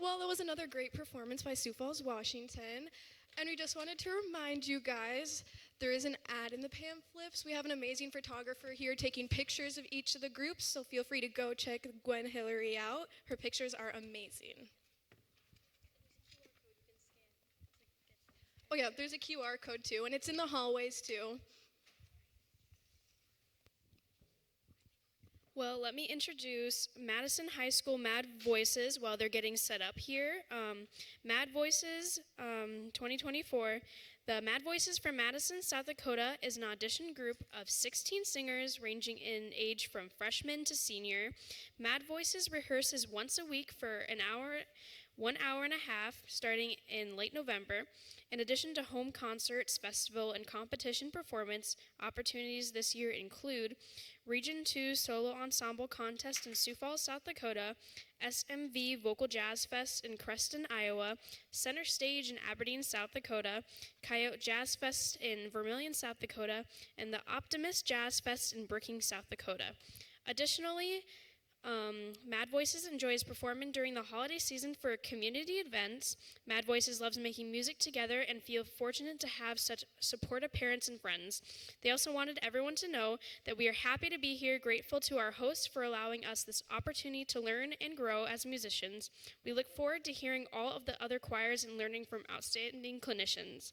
Well, that was another great performance by Sioux Falls, Washington. And we just wanted to remind you guys, there is an ad in the pamphlets. We have an amazing photographer here taking pictures of each of the groups, so feel free to go check Gwen Hillary out. Her pictures are amazing. Oh yeah, there's a QR code too, and it's in the hallways too. Well, let me introduce Madison High School Mad Voices while they're getting set up here. Mad Voices 2024. The Mad Voices from Madison, South Dakota is an audition group of 16 singers ranging in age from freshman to senior. Mad Voices rehearses once a week for an hour, 1 hour and a half, starting in late November. In addition to home concerts, festival, and competition performance, opportunities this year include Region 2 Solo Ensemble Contest in Sioux Falls, South Dakota, SMV Vocal Jazz Fest in Creston, Iowa, Center Stage in Aberdeen, South Dakota, Coyote Jazz Fest in Vermilion, South Dakota, and the Optimist Jazz Fest in Brookings, South Dakota. Additionally, Mad Voices enjoys performing during the holiday season for community events. Mad Voices loves making music together and feel fortunate to have such supportive parents and friends. They also wanted everyone to know that we are happy to be here, grateful to our hosts for allowing us this opportunity to learn and grow as musicians. We look forward to hearing all of the other choirs and learning from outstanding clinicians.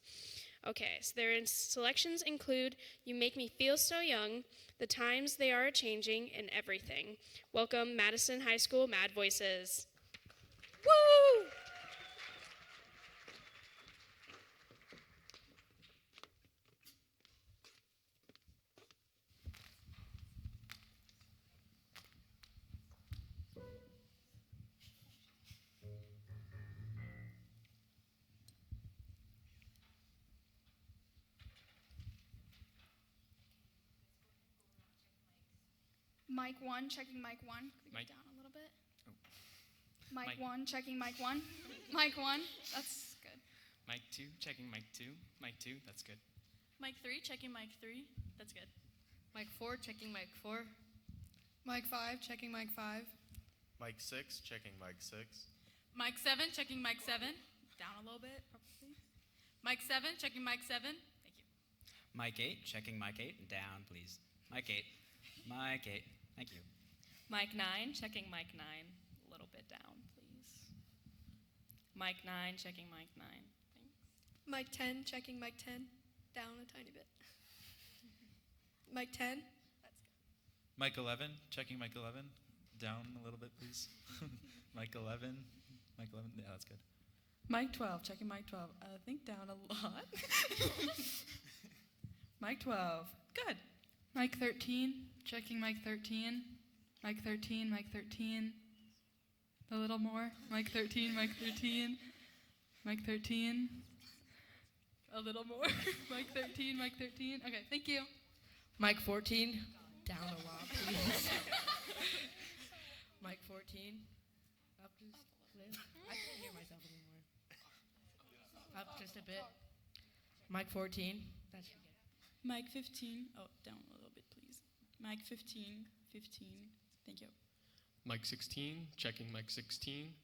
Okay, so their selections include You Make Me Feel So Young, The Times They Are Changing, and Everything. Welcome, Madison High School Mad Voices. Woo! Mic 1, checking mic 1. Could we Mic. go down a little bit? Oh. Mic Mic. 1, checking mic 1. Mic 1, that's good. Mic 2, checking mic 2. Mic 2, that's good. Mic 3, checking mic 3. That's good. Mic 4, checking mic 4. Mic 5, checking mic 5. Mic 6, checking mic 6. Mic 7, checking mic 7. Down a little bit, probably. Mic 7, checking mic 7. Thank you. Mic 8, checking mic 8, and down, please. Mic 8. Mic 8. Thank you. Mic 9, checking mic 9. A little bit down, please. Mic 9, checking mic 9. Thanks. Mic 10, checking mic 10. Down a tiny bit. Mic 10. That's good. Mic 11, checking mic 11. Down a little bit, please. Mic 11. Mic 11. Yeah, that's good. Mic 12, checking mic 12. I think down a lot. Mic 12. Good. Mic 13, checking mic 13. Mic 13, mic 13. A little more. Mic 13, mic 13. Mic 13. A little more. Mic 13, mic 13. Okay, thank you. Mic 14, down a lot, please. Mic 14, up just a little. I can't hear myself anymore. Up just a bit. Mic 14, that should get it. Mic 15. Oh, down a little bit, please. Mic 15. 15. Thank you. Mic 16, checking mic 16.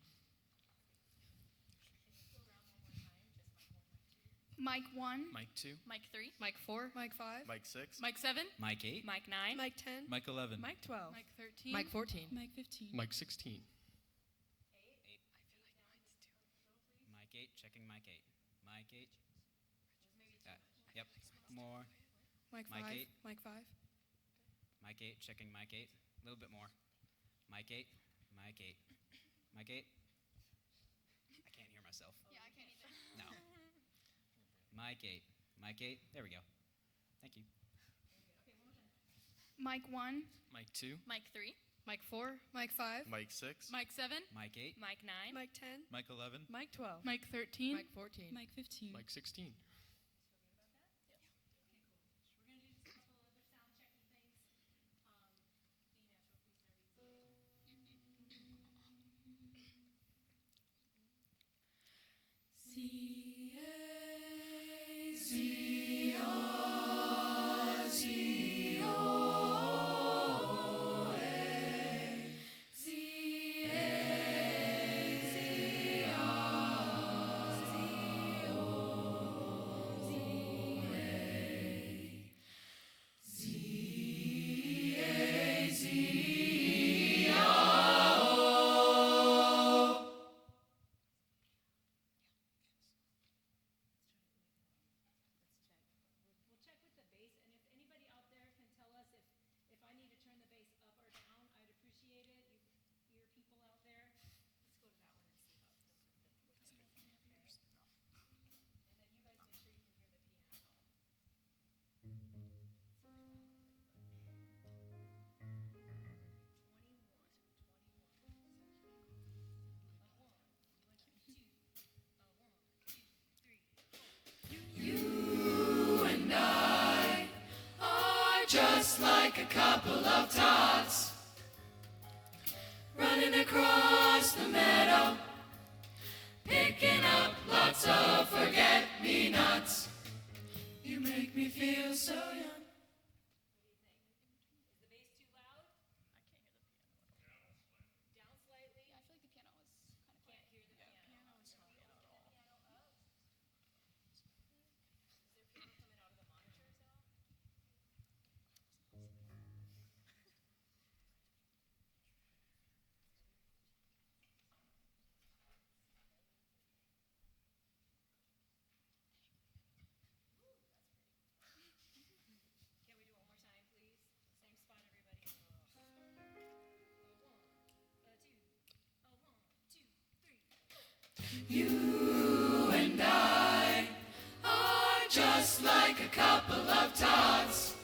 Mic 1. Mic 2. Mic 3. Mic 4, Mic 5. Mic 6. Mic 7. Mic 8. Mic 9. Mic 10. Mic 11. Mic 12. Mic 13. Mic 14. Mic 15. Mic 16. Mic 8, checking mic 8. Mic 8. Yep. More. Mic 5. Mic 8. Mic 5. Mic 8, checking mic 8. A little bit more. Mic 8. Mic 8. Mic 8. I can't hear myself. Yeah, I can't either. No. Mic 8. Mic 8. There we go. Thank you. Mic 1. Mic 2. Mic 3. Mic 4, Mic 5. Mic 6. Mic 7. Mic 8. Mic 9. Mic 10. Mic 11. Mic 12. Mic 13. Mic 14. Mic 15. Mic 16. just like a couple of tots running across the meadow, picking up lots of forget-me-nots. You make me feel so young. You and I are just like a couple of tots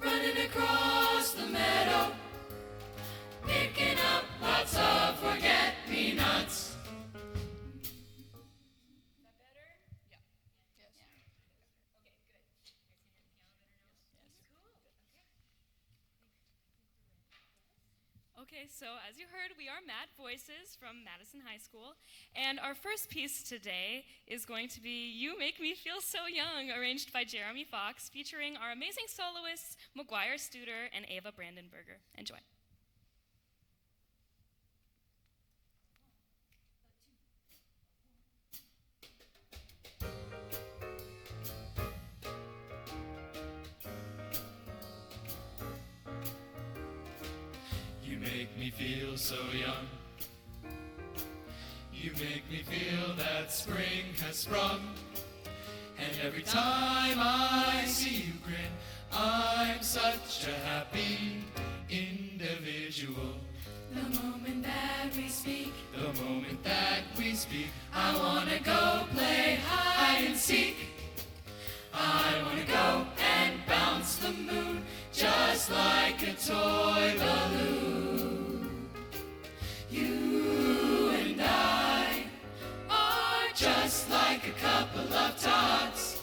running across the meadow, picking up lots of forget-me-nots. Okay, so as you heard, we are Mad Voices from Madison High School, and our first piece today is going to be You Make Me Feel So Young, arranged by Jeremy Fox, featuring our amazing soloists, McGuire Studer and Ava Brandenberger. Enjoy. You make me feel so young. You make me feel that spring has sprung. And every time I see you grin, I'm such a happy individual. The moment that we speak, I wanna go play hide and seek. I wanna go and bounce the moon just like a toy balloon. You and I are just like a couple of tots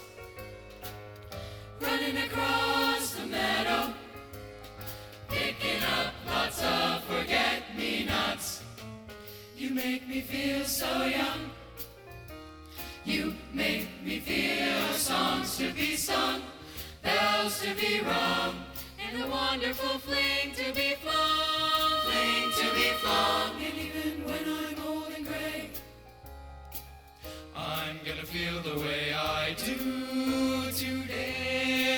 running across the meadow, picking up lots of forget-me-nots. You make me feel so young. You make me feel songs to be sung, bells to be rung, and a wonderful fling to be flung, fling to be flung. And even when I'm old and gray, I'm gonna feel the way I do today,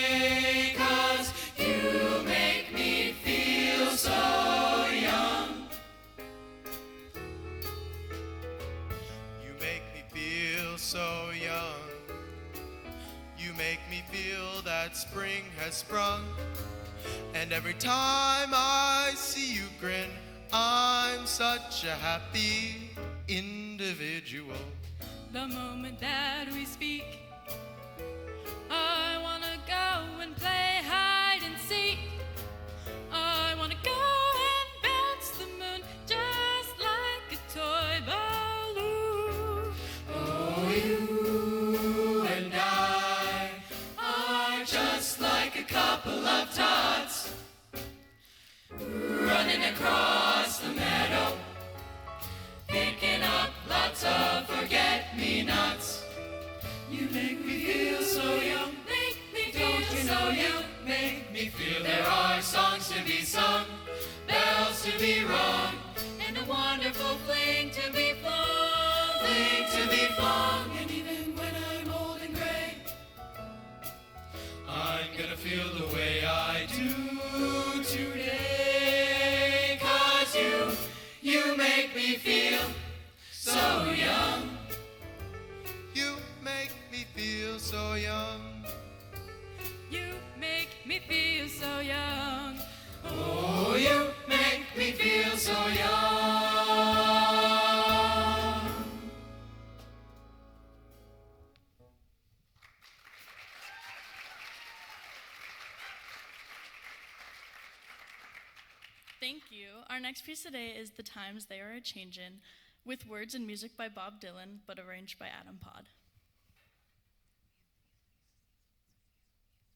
'cause you make me feel so young. You make me feel so young. You make me feel that spring has sprung. And every time I see you grin, I'm such a happy individual. The moment that we speak, I wanna go and play hide and seek. I wanna go and bounce the moon just like a toy balloon. Oh, you and I are just like a couple of tots running across the meadow, picking up lots of forget-me-nots. You make me feel so young. Make me feel Don't you know you make me feel there are songs to be sung, bells to be rung, and a wonderful fling to be flung, fling to be flung. And even when I'm old and gray, I'm gonna feel the way I do today, 'cause you make me feel so young. You make me feel so young. You make me feel so young. Oh, you make me feel so young. Thank you. Our next piece today is The Times They Are A-Changin', with words and music by Bob Dylan, but arranged by Adam Pod.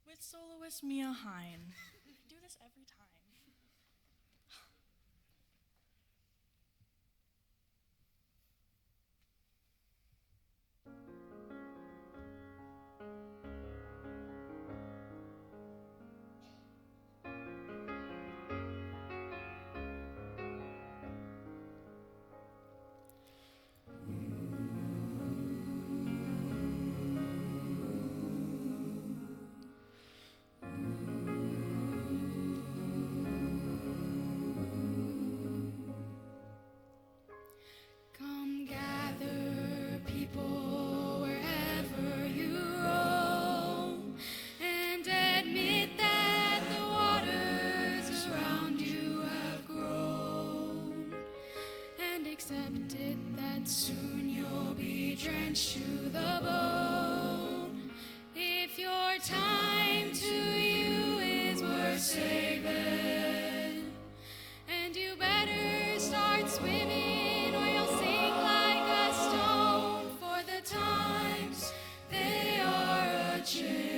With soloist Louis Mia Hine. I do this every time. Come gather, people, wherever you roam, and admit that the waters around you have grown, and accept it that soon you'll be drenched to the bone. If your time to you is worth saving, and you better start swimming or you'll sink like a stone, for the times they are a-changing.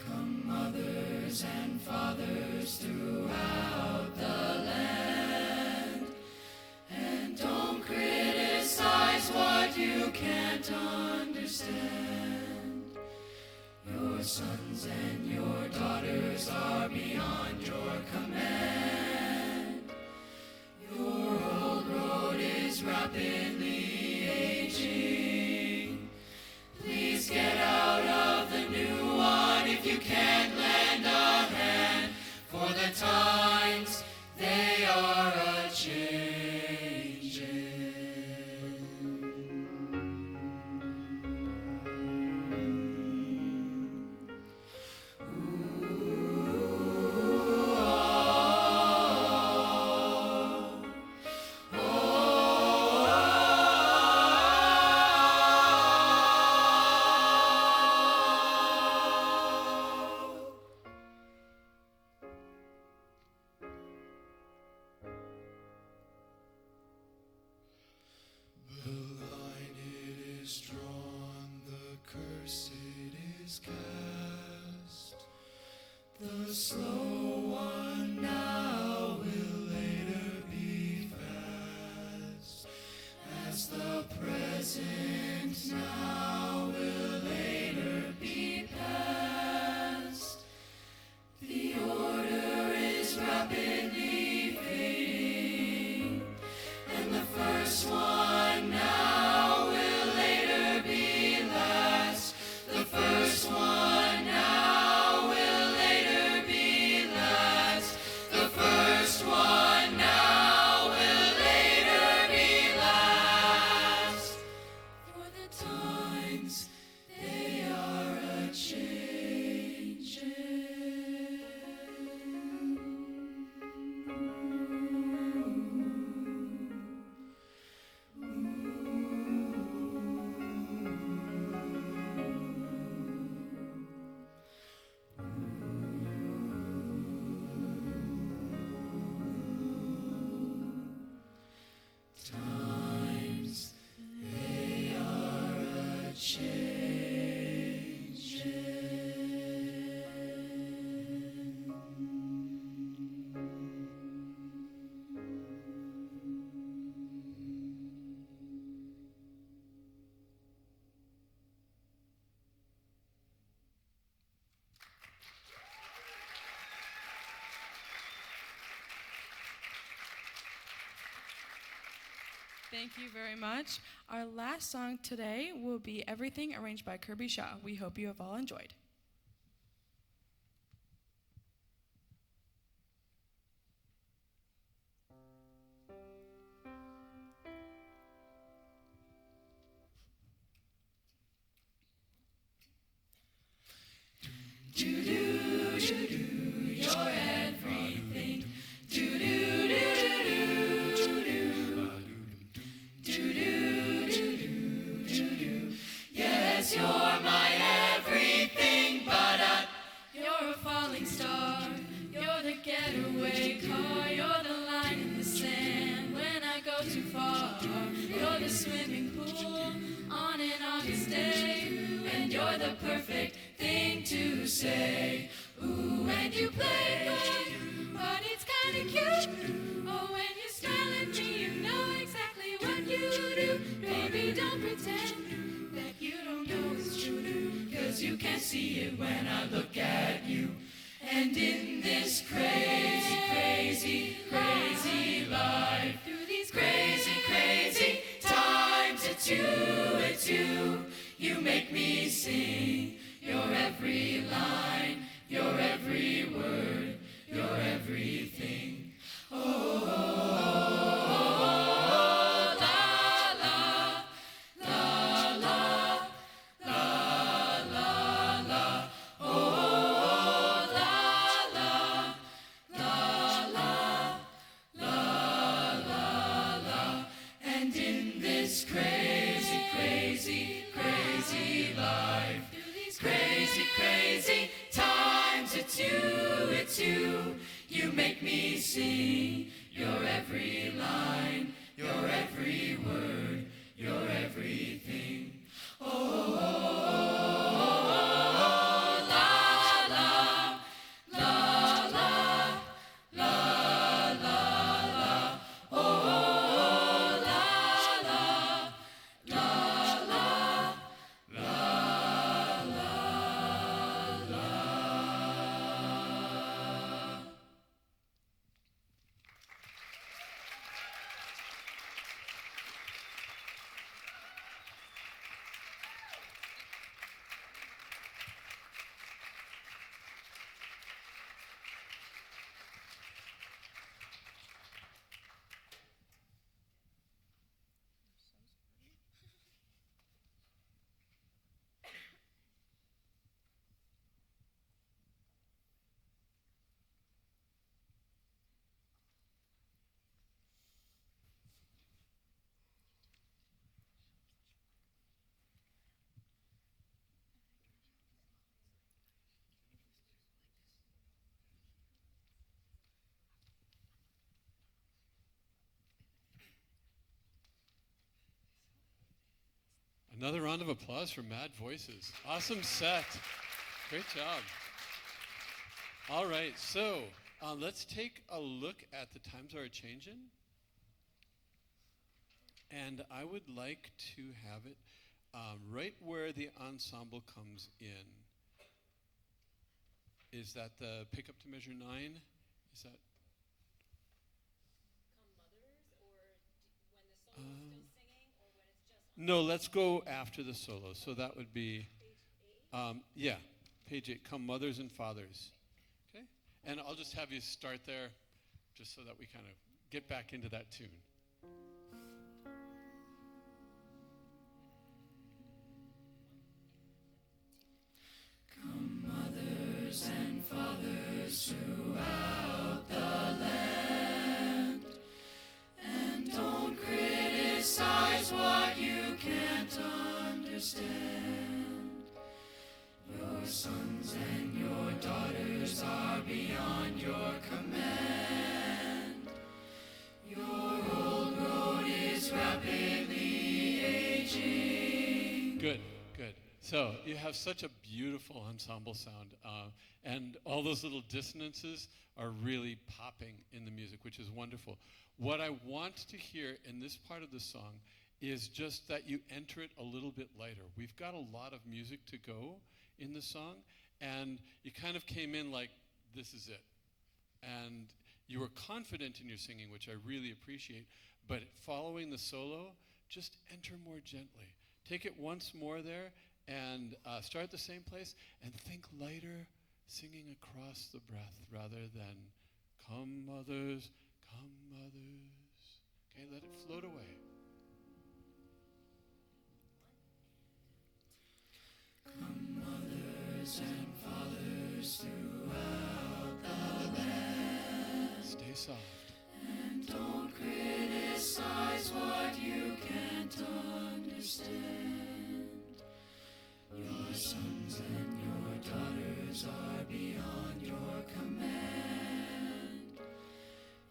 Come mothers and fathers throughout the land, and don't criticize what you can't understand. Your sons and your daughters are beyond your command. Your old road is rapidly aging. Please get out of the new one if you can't lend a hand, for the times they are a-changing. The line it is drawn, the curse it is cast. The slow one now will later be fast, as the present now will later be past. The order is rapidly fading, and the first one now will later be last. The first one now will later be last. The first one now will later be last. For the times they are times they are Thank you very much. Our last song today will be Everything, arranged by Kirby Shaw. We hope you have all enjoyed. You're everything. Yes, you're my everything. too far. You're the swimming pool on an August day, and you're the perfect thing to say. Ooh, and you play good, but it's kinda cute. Oh, when you smile at me, you know exactly what you do. Baby, don't pretend that you don't know it's true, 'cause you can't see it when I look at you. And in this crazy, crazy, crazy life, through these crazy, crazy times, it's you, you make me sing. Your every line, your every word, your everything. And in this crazy, crazy, crazy life, through these crazy, crazy times, it's you, you make me sing. Your every line, your every word, your everything. Another round of applause for Mad Voices. Awesome set. Great job. All right, so let's take a look at the times are changing. And I would like to have it right where the ensemble comes in. Is that the pick up to measure 9? Is that? No, let's go after the solo. So that would be, yeah, page 8, Come Mothers and Fathers. Okay? And I'll just have you start there just so that we kind of get back into that tune. Come mothers and fathers throughout the land, and don't criticize what you can't understand. Your sons and your daughters are beyond your command. Your old road is rapidly aging. Good, good. So you have such a beautiful ensemble sound, and all those little dissonances are really popping in the music, which is wonderful. What I want to hear in this part of the song is just that you enter it a little bit lighter. We've got a lot of music to go in the song, and you kind of came in like, this is it. And you were confident in your singing, which I really appreciate, but following the solo, just enter more gently. Take it once more there, and start at the same place, and think lighter, singing across the breath rather than, come mothers, come mothers. Okay, let it float away. Come mothers and fathers throughout the land. Stay soft. And don't criticize what you can't understand. Your sons and your daughters are beyond your command.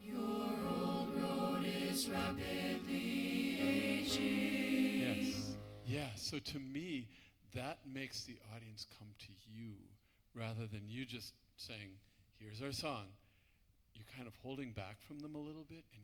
Your old road is rapidly Yes. Yeah, so to me, that makes the audience come to you rather than you just saying, here's our song. You're kind of holding back from them a little bit and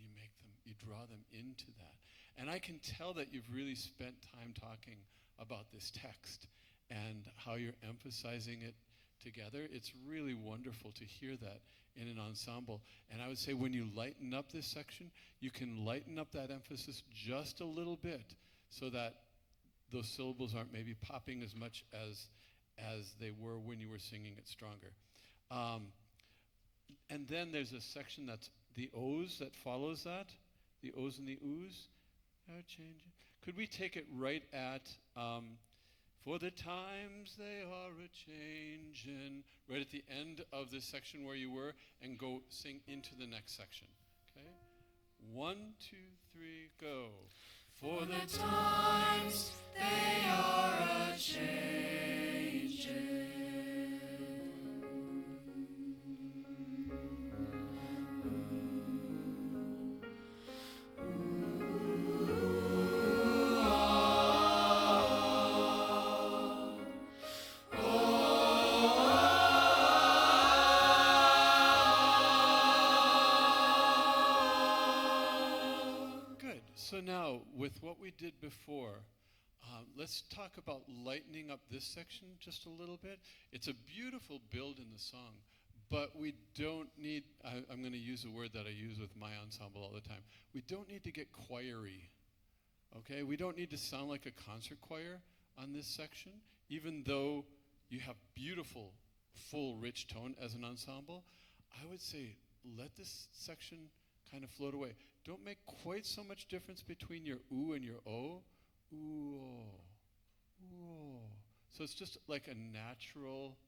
you draw them into that. And I can tell that you've really spent time talking about this text and how you're emphasizing it together. It's really wonderful to hear that in an ensemble. And I would say when you lighten up this section, you can lighten up that emphasis just a little bit so that those syllables aren't maybe popping as much as they were when you were singing it stronger. And then there's a section that's the O's that follows that, the O's and the Oo's. Could we take it right at, for the times they are a-changin', right at the end of this section where you were, and go sing into the next section, okay? 1, 2, 3, go. For the times they are a-changin'. So now, with what we did before, let's talk about lightening up this section just a little bit. It's a beautiful build in the song, but we don't need, I'm going to use a word that I use with my ensemble all the time. We don't need to get choiry, okay? We don't need to sound like a concert choir on this section, even though you have beautiful, full, rich tone as an ensemble. I would say let this section kind of float away. Don't make quite so much difference between your ooh and your o. Ooh, oh, ooh, oh. So it's just like a natural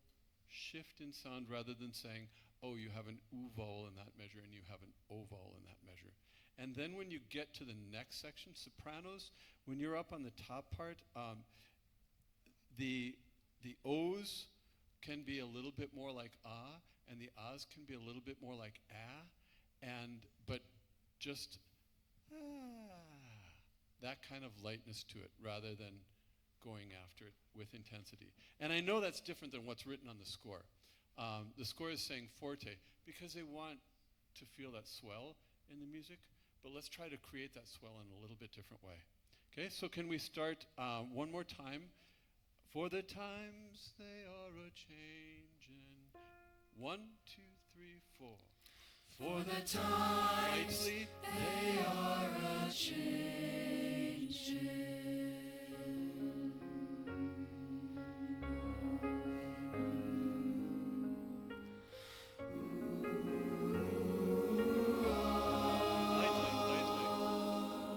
shift in sound rather than saying, oh, you have an ooh vowel in that measure and you have an o vowel in that measure. And then when you get to the next section, sopranos, when you're up on the top part, the O's can be a little bit more like ah, and the ahs can be a little bit more like ah, but just that kind of lightness to it rather than going after it with intensity. And I know that's different than what's written on the score. The score is saying forte because they want to feel that swell in the music, but let's try to create that swell in a little bit different way. Okay, so can we start one more time? For the times they are a-changin'. 1, 2, 3, 4. For the times they are a-changin'.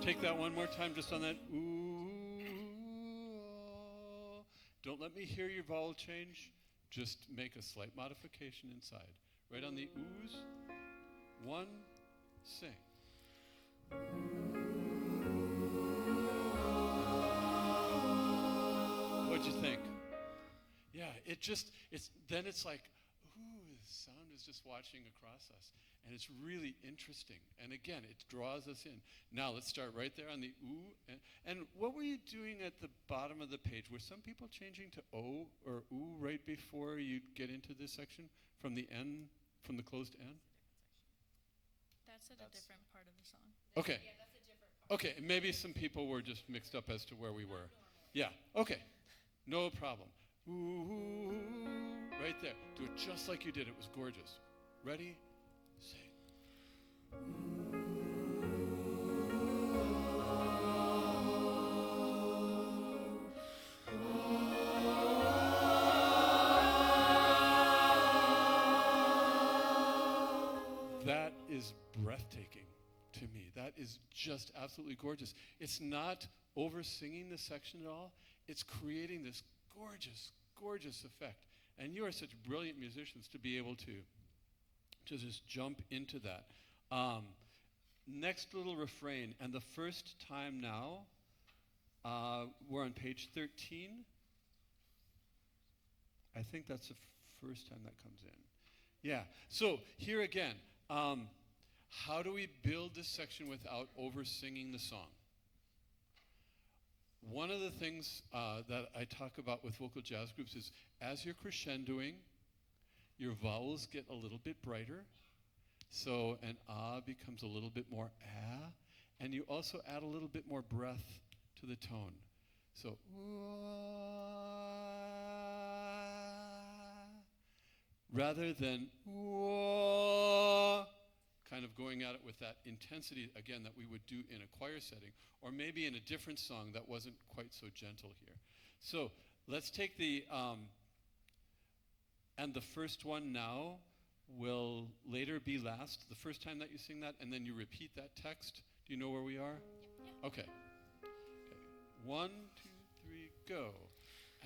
Take that one more time just on that ooh. Don't let me hear your vowel change. Just make a slight modification inside. Right on the oohs. 1, sing. What'd you think? Yeah, then it's like, ooh, the sound is just watching across us. And it's really interesting. And again, it draws us in. Now let's start right there on the ooh. And what were you doing at the bottom of the page? Were some people changing to o or ooh right before you get into this section? From the N, from the closed N? That's at a different part of the song. Okay. Yeah, that's a different part. Okay, maybe some people were just mixed up as to where we were. Yeah, okay. No problem. Ooh, ooh, ooh, right there. Do it just like you did. It was gorgeous. Ready? Sing. That is breathtaking to me. That is just absolutely gorgeous. It's not over singing the section at all. It's creating this gorgeous, gorgeous effect. And you are such brilliant musicians to be able to just jump into that. Next little refrain, and the first time now, we're on page 13. I think that's the first time that comes in. Yeah, so here again, how do we build this section without over-singing the song? one of the things that I talk about with vocal jazz groups is as you're crescendoing, your vowels get a little bit brighter. So an ah becomes a little bit more ah. And you also add a little bit more breath to the tone. So rather than kind of going at it with that intensity, again, that we would do in a choir setting, or maybe in a different song that wasn't quite so gentle here. So let's take and the first one now will later be last, the first time that you sing that, and then you repeat that text. Do you know where we are? Yeah. Okay. 1, 2, 3, go.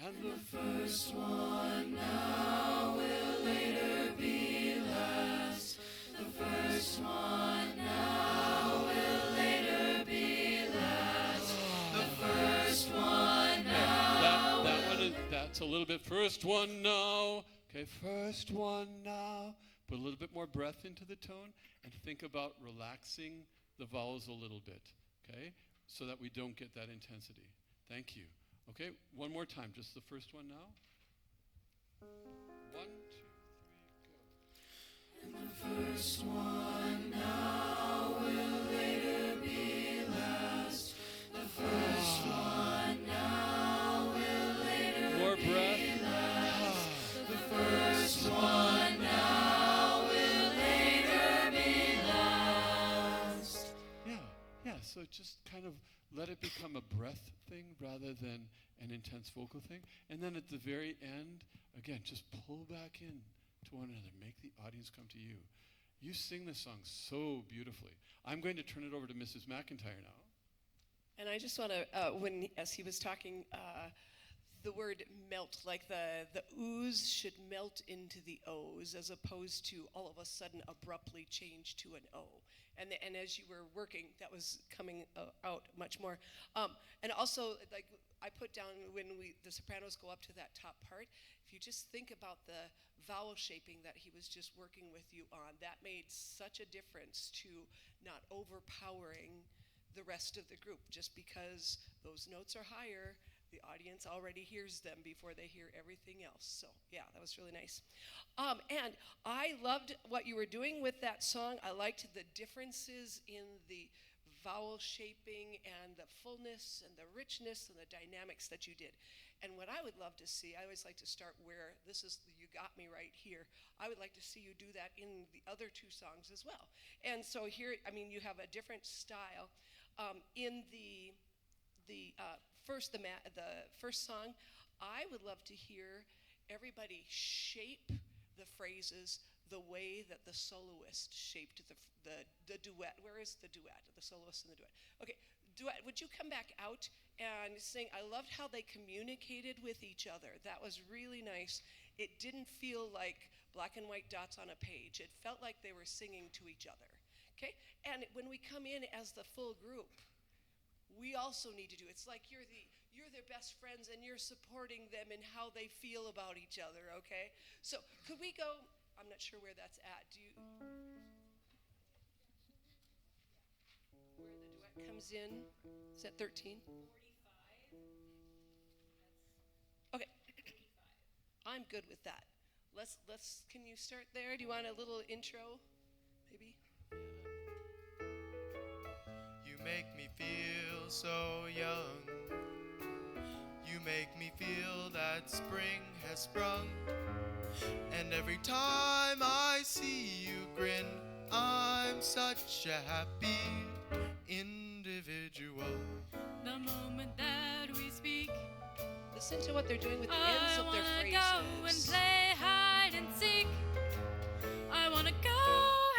And the First one now will later be last. The first one now will later be last. The first one now. That's a little bit. First one now. Okay, first one now. Put a little bit more breath into the tone and think about relaxing the vowels a little bit, okay, so that we don't get that intensity. Thank you. Okay, one more time, just the first one now. 1, 2, 3, go. And the first one now will later be last. The first one now will later more be breath. last. The first one now will later be last. Yeah, so just kind of let it become a breath thing rather than an intense vocal thing. And then at the very end, again, just pull back in to one another. Make the audience come to you. You sing this song so beautifully. I'm going to turn it over to Mrs. McIntyre now. And I just want to, as he was talking, the word melt, like the oohs should melt into the O's as opposed to all of a sudden abruptly change to an O. And as you were working, that was coming out much more. And also, like I put down when the sopranos go up to that top part, if you just think about the vowel shaping that he was just working with you on, that made such a difference to not overpowering the rest of the group. Just because those notes are higher, the audience already hears them before they hear everything else. So yeah, that was really nice. And I loved what you were doing with that song. I liked the differences in the vowel shaping and the fullness and the richness and the dynamics that you did. And what I would love to see, I always like to start where this is, you got me right here. I would like to see you do that in the other two songs as well. And so here, I mean, you have a different style. In the first song, I would love to hear everybody shape the phrases the way that the soloist shaped the duet. Where is the duet? The soloist and the duet. Okay, duet, would you come back out and sing? I loved how they communicated with each other. That was really nice. It didn't feel like black and white dots on a page. It felt like they were singing to each other. Okay? And when we come in as the full group, we also need to do, it's like you're their best friends and you're supporting them in how they feel about each other, okay? So could we go, I'm not sure where that's at. Where the duet comes in, is that 13? 45. Okay. I'm good with that. Can you start there? Do you want a little intro, maybe? You make me feel so young. You make me feel that spring has sprung. And every time I see you grin, I'm such a happy individual. The moment that we speak, listen to what they're doing with the ends of their phrases. I wanna go and play hide and seek. I wanna go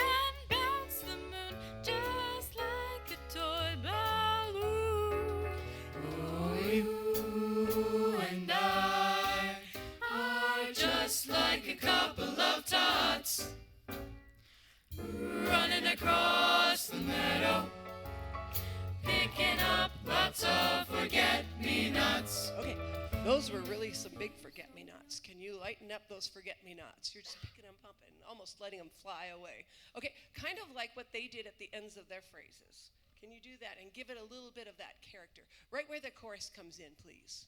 and bounce the moon just like a toy balloon. Oh, you and I are just like a couple of tots running across the meadow, picking up lots of forget-me-nots. Okay, those were really some big forget-me-nots. Can you lighten up those forget-me-nots? You're just picking them up and almost letting them fly away. Okay, kind of like what they did at the ends of their phrases. Can you do that and give it a little bit of that character? Right where the chorus comes in, please.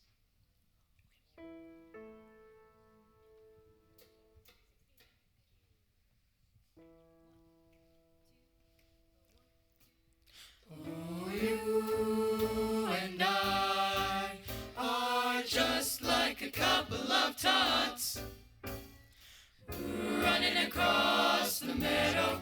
Oh, you and I are just like a couple of tots running across the meadow,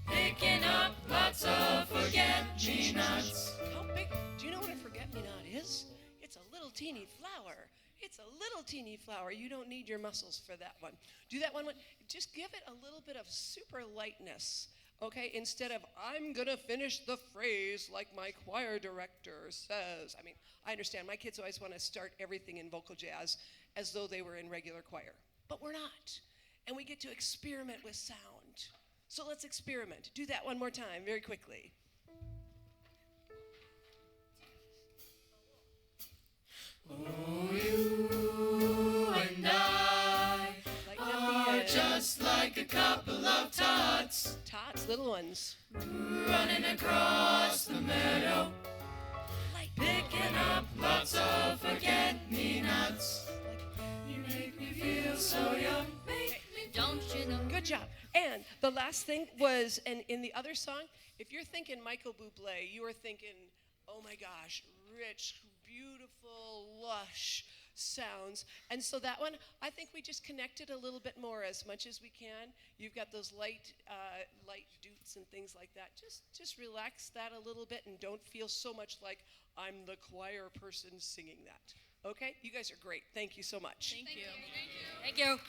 picking up lots of forget-me-nots. How big? Do you know what a forget-me-not is? It's a little teeny flower. It's a little teeny flower. You don't need your muscles for that one. Do that one. Just give it a little bit of super lightness. Okay, instead of, I'm going to finish the phrase like my choir director says. I mean, I understand. My kids always want to start everything in vocal jazz as though they were in regular choir. But we're not. And we get to experiment with sound. So let's experiment. Do that one more time, very quickly. Oh, you and I are just like a couple of tots. Tots, little ones. Running across the meadow, picking up lots of forget-me-nots. You make me feel so young. Don't you know? Good job. And the last thing was, and in the other song, if you're thinking Michael Bublé, you are thinking, oh my gosh, rich, beautiful, lush sounds. And so that one, I think we just connected a little bit more as much as we can. You've got those light dutes and things like that. Just relax that a little bit and don't feel so much like I'm the choir person singing that. Okay? You guys are great. Thank you so much. Thank you. Thank you.